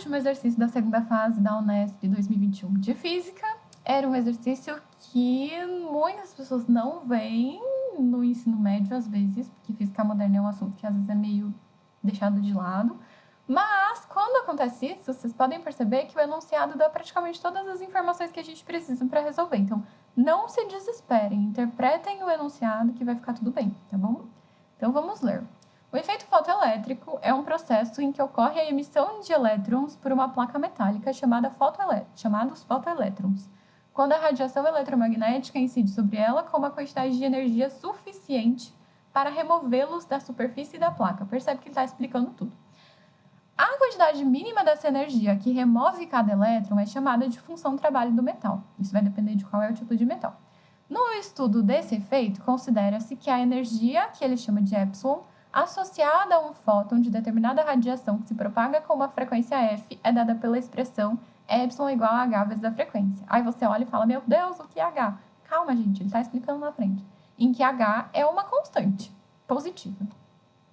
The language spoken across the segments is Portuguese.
último exercício da segunda fase da Unesp 2021 de Física. Era um exercício que muitas pessoas não veem no ensino médio, às vezes, porque física moderna é um assunto que às vezes é meio deixado de lado. Mas, quando acontece isso, vocês podem perceber que o enunciado dá praticamente todas as informações que a gente precisa para resolver. Então, não se desesperem, interpretem o enunciado que vai ficar tudo bem, tá bom? Então, vamos ler. O efeito fotoelétrico é um processo em que ocorre a emissão de elétrons por uma placa metálica chamados fotoelétrons, quando a radiação eletromagnética incide sobre ela com uma quantidade de energia suficiente para removê-los da superfície da placa. Percebe que ele está explicando tudo. A quantidade mínima dessa energia que remove cada elétron é chamada de função trabalho do metal. Isso vai depender de qual é o tipo de metal. No estudo desse efeito, considera-se que a energia, que ele chama de epsilon, associada a um fóton de determinada radiação que se propaga com uma frequência f, é dada pela expressão epsilon igual a h vezes a frequência. Aí você olha e fala, meu Deus, o que é h? Calma, gente, ele está explicando na frente. Em que h é uma constante positiva.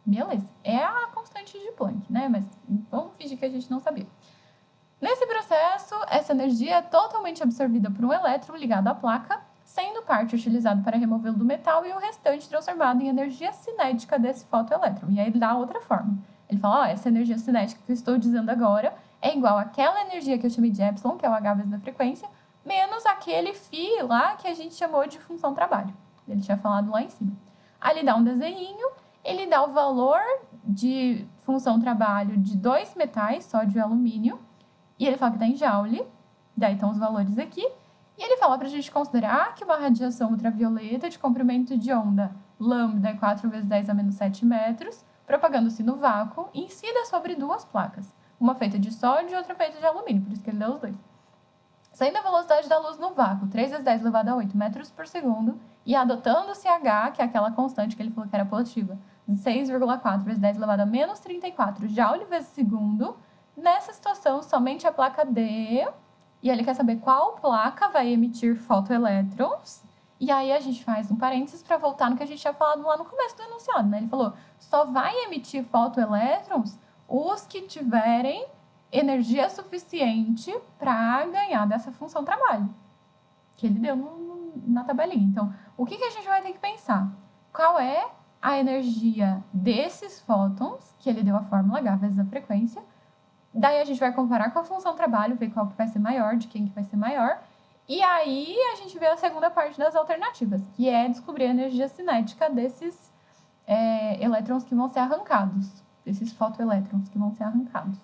Beleza, é a constante de Planck, né? Mas vamos fingir que a gente não sabia. Nesse processo, essa energia é totalmente absorvida por um elétron ligado à placa, sendo parte utilizado para removê-lo do metal e o restante transformado em energia cinética desse fotoelétron. E aí ele dá outra forma. Ele fala, essa energia cinética que eu estou dizendo agora é igual àquela energia que eu chamei de epsilon, que é o h vezes da frequência, menos aquele φ lá que a gente chamou de função trabalho. Ele tinha falado lá em cima. Aí ele dá um desenhinho, ele dá o valor de função trabalho de dois metais, sódio e alumínio, e ele fala que está em Joule, daí estão os valores aqui, e ele fala para a gente considerar que uma radiação ultravioleta de comprimento de onda lambda é 4 vezes 10 a menos 7 metros, propagando-se no vácuo, incida sobre duas placas, uma feita de sódio e outra feita de alumínio, por isso que ele deu os dois. Sendo a velocidade da luz no vácuo 3 vezes 10 elevado a 8 metros por segundo, e adotando-se H, que é aquela constante que ele falou que era positiva, de 6,4 vezes 10 elevado a menos 34 Joule vezes segundo, nessa situação, somente a placa D, e ele quer saber qual placa vai emitir fotoelétrons, e aí a gente faz um parênteses para voltar no que a gente tinha falado lá no começo do enunciado, né? Ele falou, só vai emitir fotoelétrons os que tiverem energia suficiente para ganhar dessa função trabalho, que ele deu na tabelinha. Então, o que a gente vai ter que pensar? Qual é a energia desses fótons, que ele deu a fórmula H vezes a frequência. Daí a gente vai comparar com a função trabalho, ver qual que vai ser maior, de quem que vai ser maior. E aí a gente vê a segunda parte das alternativas, que é descobrir a energia cinética desses elétrons que vão ser arrancados, desses fotoelétrons que vão ser arrancados,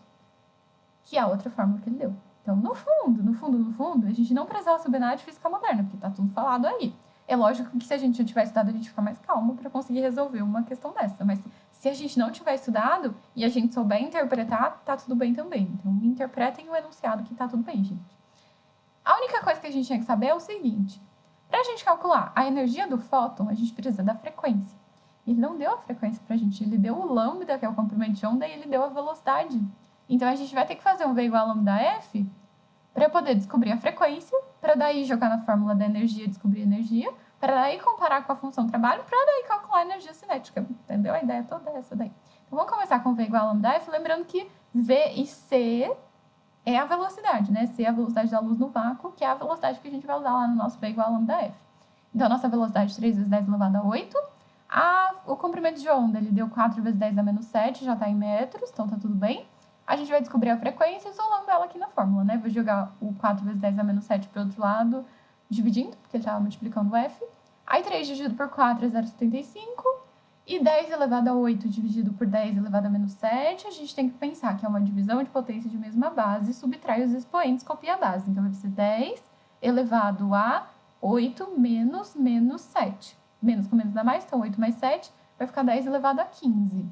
que é a outra fórmula que ele deu. Então, no fundo, a gente não precisava saber nada de física moderna, porque tá tudo falado aí. É lógico que se a gente já tiver estudado, a gente fica mais calmo para conseguir resolver uma questão dessa. Mas se a gente não tiver estudado e a gente souber interpretar, tá tudo bem também. Então, interpretem o enunciado que tá tudo bem, gente. A única coisa que a gente tinha que saber é o seguinte. Para a gente calcular a energia do fóton, a gente precisa da frequência. Ele não deu a frequência para a gente, ele deu o lambda, que é o comprimento de onda, e ele deu a velocidade. Então, a gente vai ter que fazer um V igual a lambda F para poder descobrir a frequência, para daí jogar na fórmula da energia, descobrir a energia, para daí comparar com a função trabalho, para daí calcular a energia cinética. Entendeu? A ideia toda é essa daí. Então, vamos começar com V igual a lambda F, lembrando que V e C é a velocidade, né? C é a velocidade da luz no vácuo, que é a velocidade que a gente vai usar lá no nosso V igual a lambda F. Então, a nossa velocidade 3 vezes 10 elevado a 8. O comprimento de onda, ele deu 4 vezes 10 a menos 7, já está em metros, então tá tudo bem. A gente vai descobrir a frequência isolando ela aqui na fórmula, né? Vou jogar o 4 vezes 10 a menos 7 para o outro lado, dividindo, porque ele estava multiplicando o F. Aí 3 dividido por 4 é 0,75. E 10 elevado a 8 dividido por 10 elevado a menos 7, a gente tem que pensar que é uma divisão de potência de mesma base, subtrai os expoentes, copia a base. Então, vai ser 10 elevado a 8 menos 7. Menos com menos dá mais, então 8 mais 7 vai ficar 10 elevado a 15.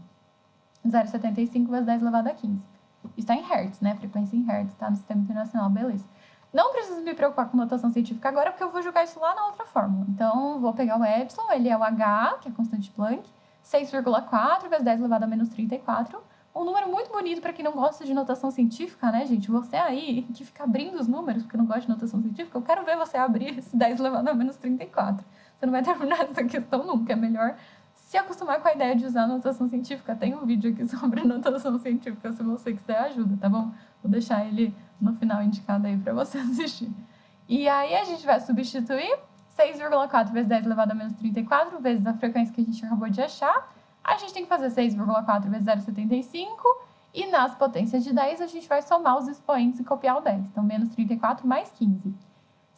0,75 vezes 10 elevado a 15. Isso está em Hertz, né? Frequência em Hertz, tá no sistema internacional, beleza. Não preciso me preocupar com notação científica agora, porque eu vou jogar isso lá na outra fórmula. Então, vou pegar o epsilon, ele é o H, que é a constante de Planck, 6,4 vezes 10 elevado a menos 34. Um número muito bonito para quem não gosta de notação científica, né, gente? Você aí, que fica abrindo os números porque não gosta de notação científica, eu quero ver você abrir esse 10 elevado a menos 34. Você não vai terminar essa questão nunca, é melhor se acostumar com a ideia de usar notação científica. Tem um vídeo aqui sobre notação científica, se você quiser ajuda, tá bom? Vou deixar ele no final indicado aí para você assistir. E aí a gente vai substituir 6,4 vezes 10 elevado a menos 34 vezes a frequência que a gente acabou de achar. A gente tem que fazer 6,4 vezes 0,75 e nas potências de 10 a gente vai somar os expoentes e copiar o 10. Então, menos 34 mais 15.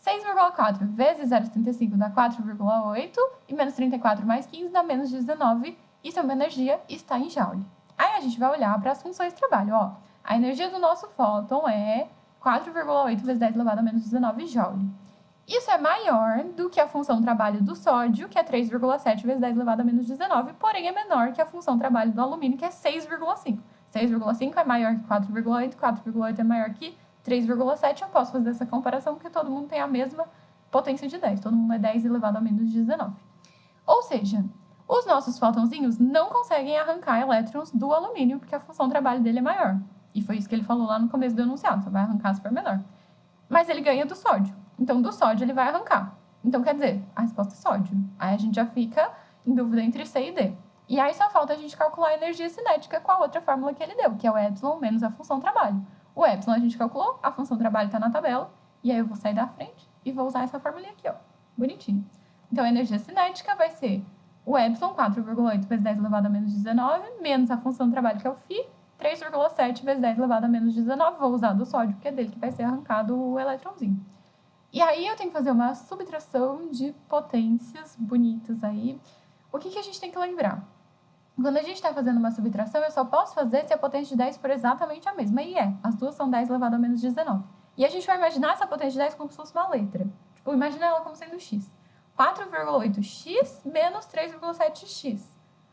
6,4 vezes 0,75 dá 4,8 e menos 34 mais 15 dá menos 19. Isso é uma energia e está em joule. Aí a gente vai olhar para as funções de trabalho. Ó, a energia do nosso fóton é 4,8 vezes 10 elevado a menos 19 joule. Isso é maior do que a função trabalho do sódio, que é 3,7 vezes 10 elevado a menos 19, porém é menor que a função trabalho do alumínio, que é 6,5. 6,5 é maior que 4,8, 4,8 é maior que 3,7. Eu posso fazer essa comparação porque todo mundo tem a mesma potência de 10. Todo mundo é 10 elevado a menos 19. Ou seja, os nossos fótonzinhos não conseguem arrancar elétrons do alumínio porque a função trabalho dele é maior. E foi isso que ele falou lá no começo do enunciado, só vai arrancar se for menor. Mas ele ganha do sódio. Então, do sódio ele vai arrancar. Então, quer dizer, a resposta é sódio. Aí a gente já fica em dúvida entre C e D. E aí só falta a gente calcular a energia cinética com a outra fórmula que ele deu, que é o epsilon menos a função trabalho. O epsilon a gente calculou, a função trabalho está na tabela, e aí eu vou sair da frente e vou usar essa fórmula aqui, ó. Bonitinho. Então, a energia cinética vai ser o epsilon, 4,8 vezes 10 elevado a menos 19, menos a função trabalho, que é o φ, 3,7 vezes 10 elevado a menos 19. Vou usar do sódio, porque é dele que vai ser arrancado o elétronzinho. E aí eu tenho que fazer uma subtração de potências bonitas aí. O que a gente tem que lembrar? Quando a gente está fazendo uma subtração, eu só posso fazer se a potência de 10 for exatamente a mesma. E as duas são 10 elevado a menos 19. E a gente vai imaginar essa potência de 10 como se fosse uma letra. Tipo, imagina ela como sendo x. 4,8x menos 3,7x.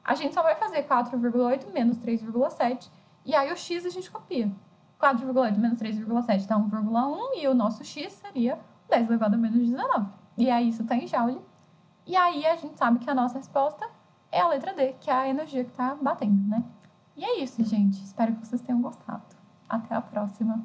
A gente só vai fazer 4,8 menos 3,7. E aí o x a gente copia. 4,8 menos 3,7 dá 1,1. E o nosso x seria 10 elevado a menos 19. E aí isso está em joule. E aí a gente sabe que a nossa resposta é a letra D, que é a energia que está batendo, né? E é isso, gente. Espero que vocês tenham gostado. Até a próxima.